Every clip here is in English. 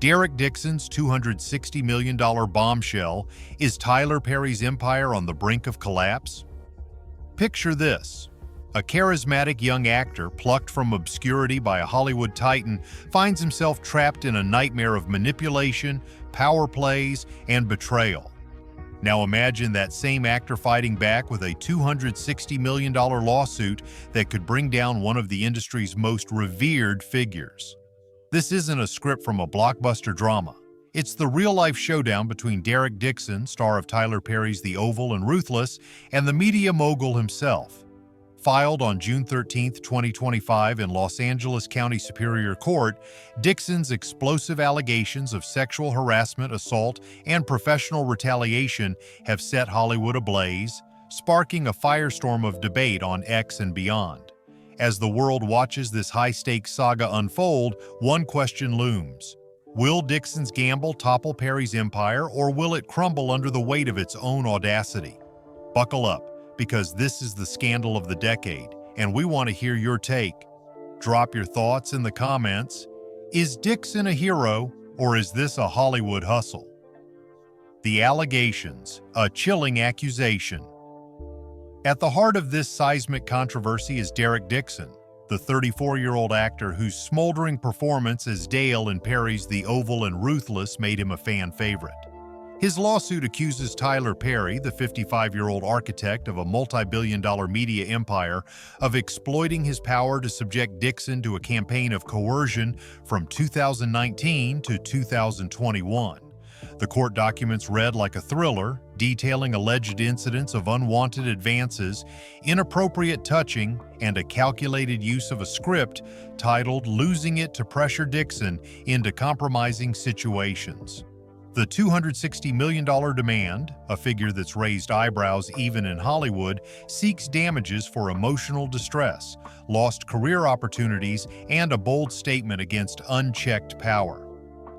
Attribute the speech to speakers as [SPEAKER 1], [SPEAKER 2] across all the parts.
[SPEAKER 1] Derek Dixon's $260 million bombshell. Is Tyler Perry's empire on the brink of collapse? Picture this. A charismatic young actor plucked from obscurity by a Hollywood titan finds himself trapped in a nightmare of manipulation, power plays, and betrayal. Now imagine that same actor fighting back with a $260 million lawsuit that could bring down one of the industry's most revered figures. This isn't a script from a blockbuster drama. It's the real-life showdown between Derek Dixon, star of Tyler Perry's The Oval and Ruthless, and the media mogul himself. Filed on June 13, 2025 in Los Angeles County Superior Court, Dixon's explosive allegations of sexual harassment, assault, and professional retaliation have set Hollywood ablaze, sparking a firestorm of debate on X and beyond. As the world watches this high-stakes saga unfold, one question looms. Will Dixon's gamble topple Perry's empire, or will it crumble under the weight of its own audacity? Buckle up, because this is the scandal of the decade, and we want to hear your take. Drop your thoughts in the comments. Is Dixon a hero, or is this a Hollywood hustle? The allegations, a chilling accusation. At the heart of this seismic controversy is Derek Dixon, the 34-year-old actor whose smoldering performance as Dale in Perry's The Oval and Ruthless made him a fan favorite. His lawsuit accuses Tyler Perry, the 55-year-old architect of a multi-billion-dollar media empire, of exploiting his power to subject Dixon to a campaign of coercion from 2019 to 2021. The court documents read like a thriller, detailing alleged incidents of unwanted advances, inappropriate touching, and a calculated use of a script titled "Losing It to Pressure Dixon into Compromising Situations." The $260 million demand, a figure that's raised eyebrows even in Hollywood, seeks damages for emotional distress, lost career opportunities, and a bold statement against unchecked power.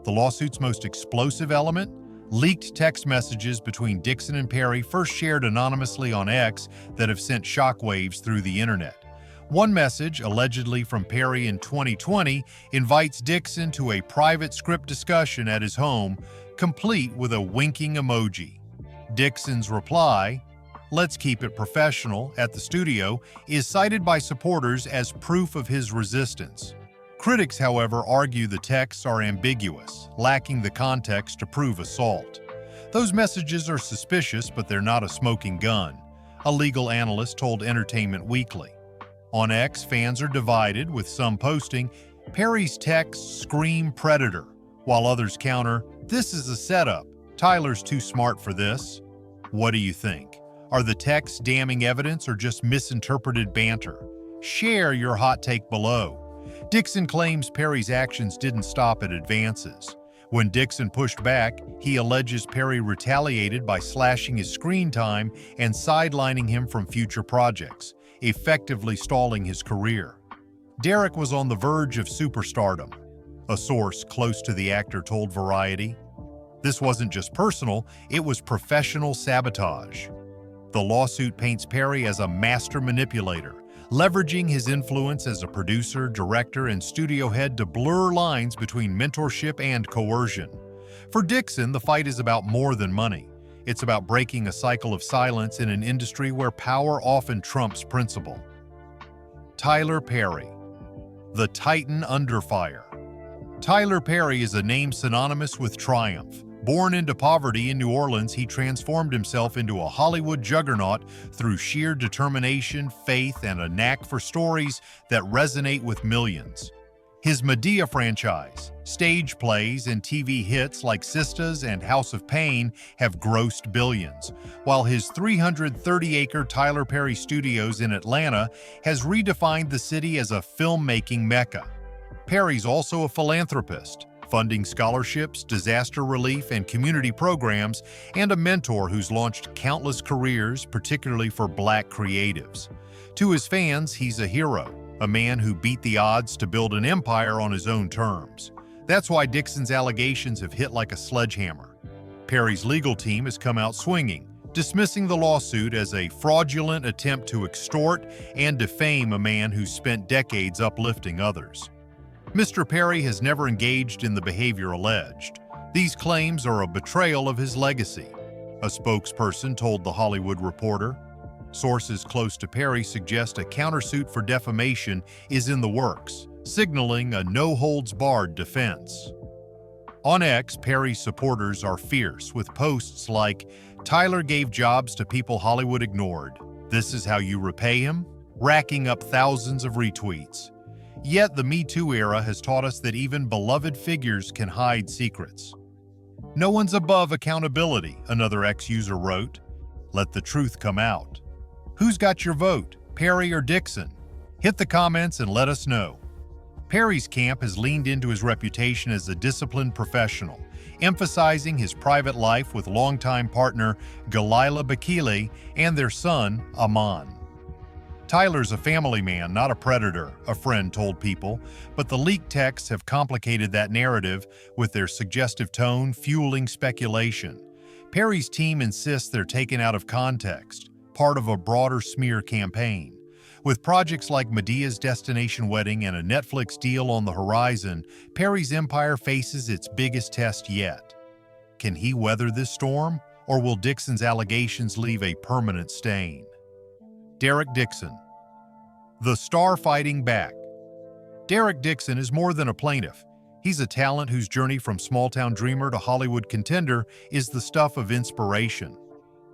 [SPEAKER 1] The lawsuit's most explosive element? Leaked text messages between Dixon and Perry, first shared anonymously on X, that have sent shockwaves through the internet. One message, allegedly from Perry in 2020, invites Dixon to a private script discussion at his home, complete with a winking emoji. Dixon's reply, "Let's keep it professional," at the studio, is cited by supporters as proof of his resistance. Critics, however, argue the texts are ambiguous, lacking the context to prove assault. Those messages are suspicious, but they're not a smoking gun, a legal analyst told Entertainment Weekly. On X, fans are divided, with some posting, "Perry's texts scream predator," while others counter, "This is a setup. Tyler's too smart for this." What do you think? Are the texts damning evidence or just misinterpreted banter? Share your hot take below. Dixon claims Perry's actions didn't stop at advances. When Dixon pushed back, he alleges Perry retaliated by slashing his screen time and sidelining him from future projects, effectively stalling his career. Derek was on the verge of superstardom, a source close to the actor told Variety. This wasn't just personal, it was professional sabotage. The lawsuit paints Perry as a master manipulator, leveraging his influence as a producer, director, and studio head to blur lines between mentorship and coercion. For Dixon, the fight is about more than money. It's about breaking a cycle of silence in an industry where power often trumps principle. Tyler Perry, the Titan under fire. Tyler Perry is a name synonymous with triumph. Born into poverty in New Orleans, he transformed himself into a Hollywood juggernaut through sheer determination, faith, and a knack for stories that resonate with millions. His Medea franchise, stage plays, and TV hits like Sistas and House of Pain have grossed billions, while his 330-acre Tyler Perry Studios in Atlanta has redefined the city as a filmmaking mecca. Perry's also a philanthropist, funding scholarships, disaster relief, and community programs, and a mentor who's launched countless careers, particularly for Black creatives. To his fans, he's a hero, a man who beat the odds to build an empire on his own terms. That's why Dixon's allegations have hit like a sledgehammer. Perry's legal team has come out swinging, dismissing the lawsuit as a fraudulent attempt to extort and defame a man who spent decades uplifting others. Mr. Perry has never engaged in the behavior alleged. These claims are a betrayal of his legacy, a spokesperson told The Hollywood Reporter. Sources close to Perry suggest a countersuit for defamation is in the works, signaling a no-holds-barred defense. On X, Perry's supporters are fierce, with posts like, "Tyler gave jobs to people Hollywood ignored. This is how you repay him?" racking up thousands of retweets. Yet the Me Too era has taught us that even beloved figures can hide secrets. "No one's above accountability," another X-user wrote. "Let the truth come out." Who's got your vote, Perry or Dixon? Hit the comments and let us know. Perry's camp has leaned into his reputation as a disciplined professional, emphasizing his private life with longtime partner Galila Bakile and their son, Aman. "Tyler's a family man, not a predator," a friend told People, but the leaked texts have complicated that narrative, with their suggestive tone fueling speculation. Perry's team insists they're taken out of context, part of a broader smear campaign. With projects like Medea's Destination Wedding and a Netflix deal on the horizon, Perry's empire faces its biggest test yet. Can he weather this storm, or will Dixon's allegations leave a permanent stain? Derek Dixon. The star fighting back. Derek Dixon is more than a plaintiff. He's a talent whose journey from small-town dreamer to Hollywood contender is the stuff of inspiration.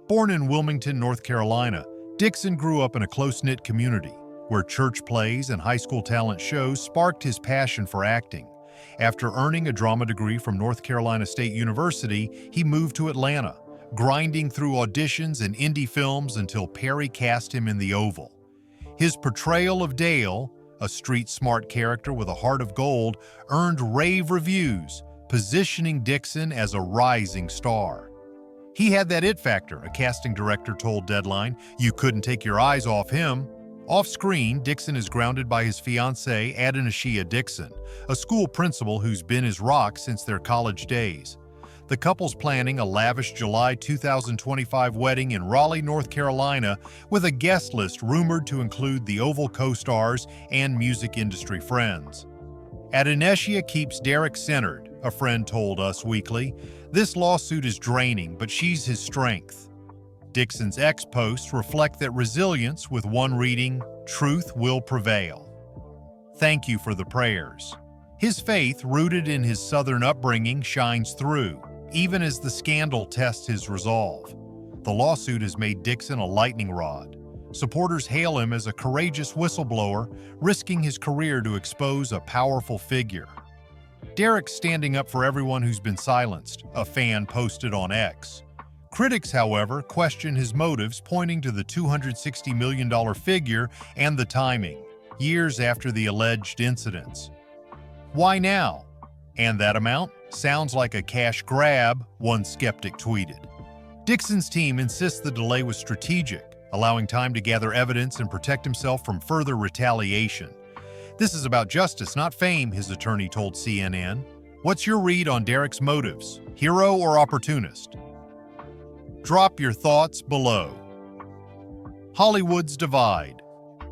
[SPEAKER 1] Born in Wilmington, North Carolina, Dixon grew up in a close-knit community where church plays and high school talent shows sparked his passion for acting. After earning a drama degree from North Carolina State University, he moved to Atlanta, grinding through auditions and indie films until Perry cast him in The Oval. His portrayal of Dale, a street-smart character with a heart of gold, earned rave reviews, positioning Dixon as a rising star. He had that it factor, a casting director told Deadline. You couldn't take your eyes off him. Off-screen, Dixon is grounded by his fiancée, Adenashia Dixon, a school principal who's been his rock since their college days. The couple's planning a lavish July 2025 wedding in Raleigh, North Carolina, with a guest list rumored to include the Oval co-stars and music industry friends. Adenashia keeps Derek centered, a friend told Us Weekly. This lawsuit is draining, but she's his strength. Dixon's X posts reflect that resilience, with one reading, "Truth will prevail." Thank you for the prayers. His faith, rooted in his Southern upbringing, shines through, even as the scandal tests his resolve. The lawsuit has made Dixon a lightning rod. Supporters hail him as a courageous whistleblower, risking his career to expose a powerful figure. Derek's standing up for everyone who's been silenced, a fan posted on X. Critics, however, question his motives, pointing to the $260 million figure and the timing, years after the alleged incidents. Why now? And that amount? Sounds like a cash grab, one skeptic tweeted. Dixon's team insists the delay was strategic, allowing time to gather evidence and protect himself from further retaliation. This is about justice, not fame, his attorney told CNN. What's your read on Derek's motives? Hero or opportunist? Drop your thoughts below. Hollywood's divide.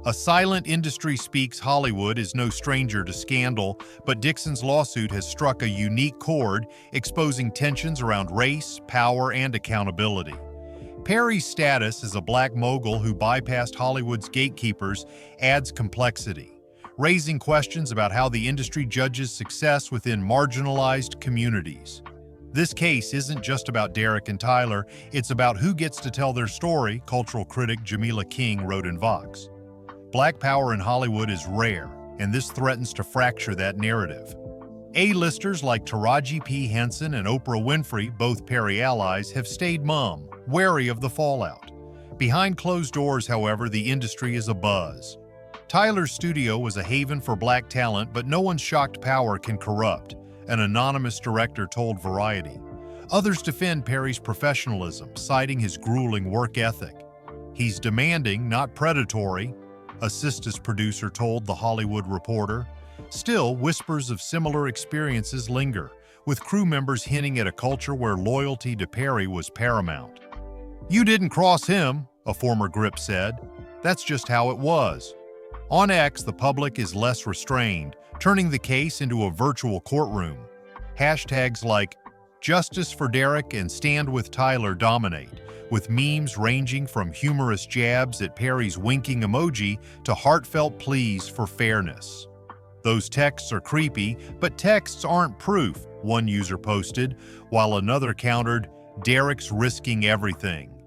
[SPEAKER 1] A silent industry speaks. Hollywood is no stranger to scandal, but Dixon's lawsuit has struck a unique chord, exposing tensions around race, power, and accountability. Perry's status as a black mogul who bypassed Hollywood's gatekeepers adds complexity, raising questions about how the industry judges success within marginalized communities. This case isn't just about Derek and Tyler, it's about who gets to tell their story, cultural critic Jamila King wrote in Vox. Black power in Hollywood is rare, and this threatens to fracture that narrative. A-listers like Taraji P. Henson and Oprah Winfrey, both Perry allies, have stayed mum, wary of the fallout. Behind closed doors, however, the industry is abuzz. Tyler's studio was a haven for black talent, but no one's shocked power can corrupt, an anonymous director told Variety. Others defend Perry's professionalism, citing his grueling work ethic. He's demanding, not predatory, assistant producer told The Hollywood Reporter. Still, whispers of similar experiences linger, with crew members hinting at a culture where loyalty to Perry was paramount. "You didn't cross him," a former grip said. "That's just how it was." On X, the public is less restrained, turning the case into a virtual courtroom. Hashtags like Justice for Derek and Stand with Tyler dominate, with memes ranging from humorous jabs at Perry's winking emoji to heartfelt pleas for fairness. Those texts are creepy, but texts aren't proof, one user posted, while another countered, Derek's risking everything.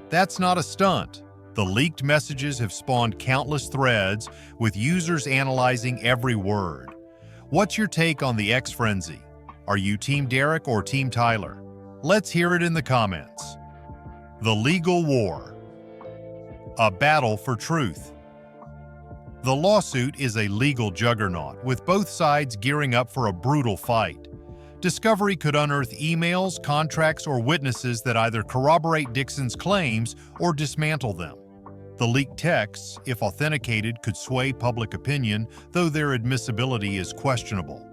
[SPEAKER 1] That's not a stunt. The leaked messages have spawned countless threads, with users analyzing every word. What's your take on the X frenzy? Are you Team Derek or Team Tyler? Let's hear it in the comments. The legal war. A battle for truth. The lawsuit is a legal juggernaut, with both sides gearing up for a brutal fight. Discovery could unearth emails, contracts, or witnesses that either corroborate Dixon's claims or dismantle them. The leaked texts, if authenticated, could sway public opinion, though their admissibility is questionable.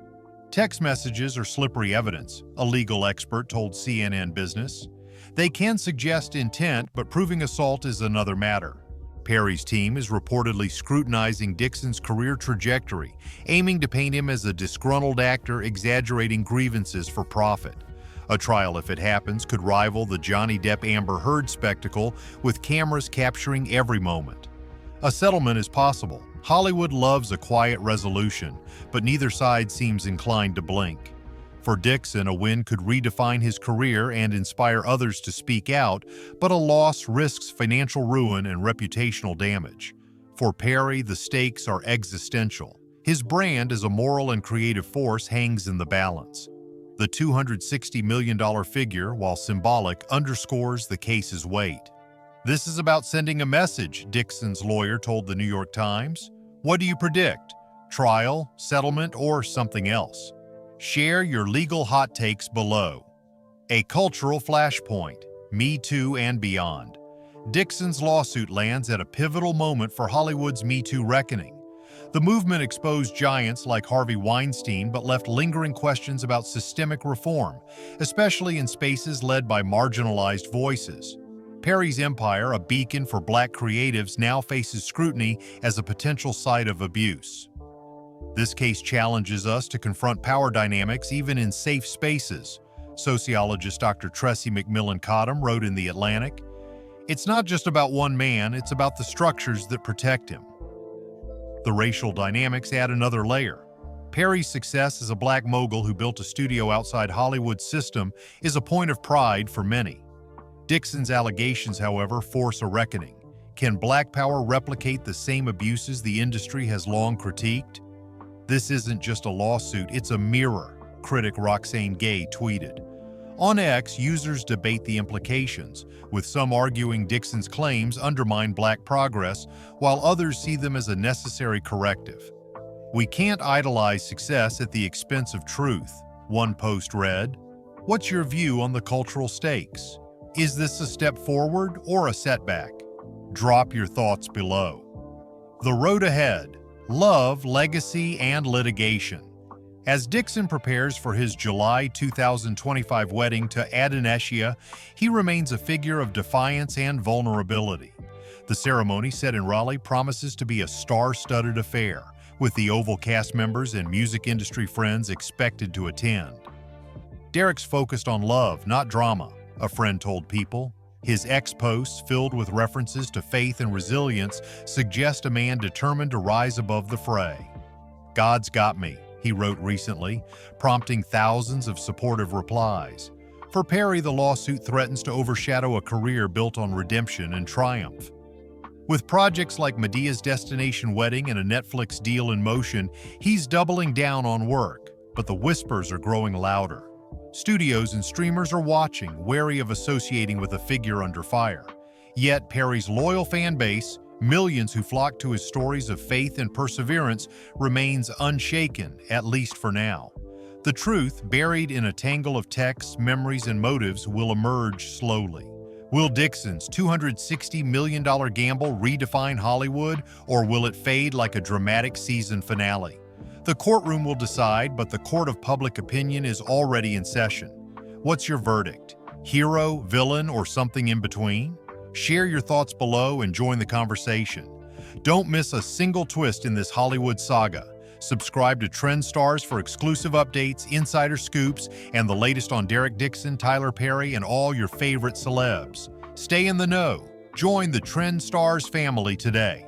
[SPEAKER 1] Text messages are slippery evidence, a legal expert told CNN Business. They can suggest intent, but proving assault is another matter. Perry's team is reportedly scrutinizing Dixon's career trajectory, aiming to paint him as a disgruntled actor exaggerating grievances for profit. A trial, if it happens, could rival the Johnny Depp-Amber Heard spectacle, with cameras capturing every moment. A settlement is possible. Hollywood loves a quiet resolution, but neither side seems inclined to blink. For Dixon, a win could redefine his career and inspire others to speak out, but a loss risks financial ruin and reputational damage. For Perry, the stakes are existential. His brand as a moral and creative force hangs in the balance. The $260 million figure, while symbolic, underscores the case's weight. This is about sending a message, Dixon's lawyer told the New York Times. What do you predict? Trial, settlement, or something else? Share your legal hot takes below. A cultural flashpoint, Me Too and beyond. Dixon's lawsuit lands at a pivotal moment for Hollywood's Me Too reckoning. The movement exposed giants like Harvey Weinstein, but left lingering questions about systemic reform, especially in spaces led by marginalized voices. Perry's empire, a beacon for Black creatives, now faces scrutiny as a potential site of abuse. This case challenges us to confront power dynamics even in safe spaces. Sociologist Dr. Tressie McMillan Cottom wrote in The Atlantic, "It's not just about one man, it's about the structures that protect him." The racial dynamics add another layer. Perry's success as a Black mogul who built a studio outside Hollywood's system is a point of pride for many. Dixon's allegations, however, force a reckoning. Can Black power replicate the same abuses the industry has long critiqued? This isn't just a lawsuit, it's a mirror, critic Roxane Gay tweeted. On X, users debate the implications, with some arguing Dixon's claims undermine Black progress, while others see them as a necessary corrective. "We can't idolize success at the expense of truth," one post read. What's your view on the cultural stakes? Is this a step forward or a setback? Drop your thoughts below. The road ahead: love, legacy, and litigation. As Dixon prepares for his July 2025 wedding to Adoneshia, he remains a figure of defiance and vulnerability. The ceremony, set in Raleigh, promises to be a star-studded affair, with the Oval cast members and music industry friends expected to attend. Derek's focused on love, not drama, a friend told People. His X posts, filled with references to faith and resilience, suggest a man determined to rise above the fray. "God's got me," he wrote recently, prompting thousands of supportive replies. For Perry, the lawsuit threatens to overshadow a career built on redemption and triumph. With projects like Medea's Destination Wedding and a Netflix deal in motion, he's doubling down on work, but the whispers are growing louder. Studios and streamers are watching, wary of associating with a figure under fire. Yet Perry's loyal fan base, millions who flock to his stories of faith and perseverance, remains unshaken, at least for now. The truth, buried in a tangle of texts, memories, and motives, will emerge slowly. Will Dixon's $260 million gamble redefine Hollywood, or will it fade like a dramatic season finale? The courtroom will decide, but the court of public opinion is already in session. What's your verdict? Hero, villain, or something in between? Share your thoughts below and join the conversation. Don't miss a single twist in this Hollywood saga. Subscribe to Trend Stars for exclusive updates, insider scoops, and the latest on Derek Dixon, Tyler Perry, and all your favorite celebs. Stay in the know. Join the Trend Stars family today.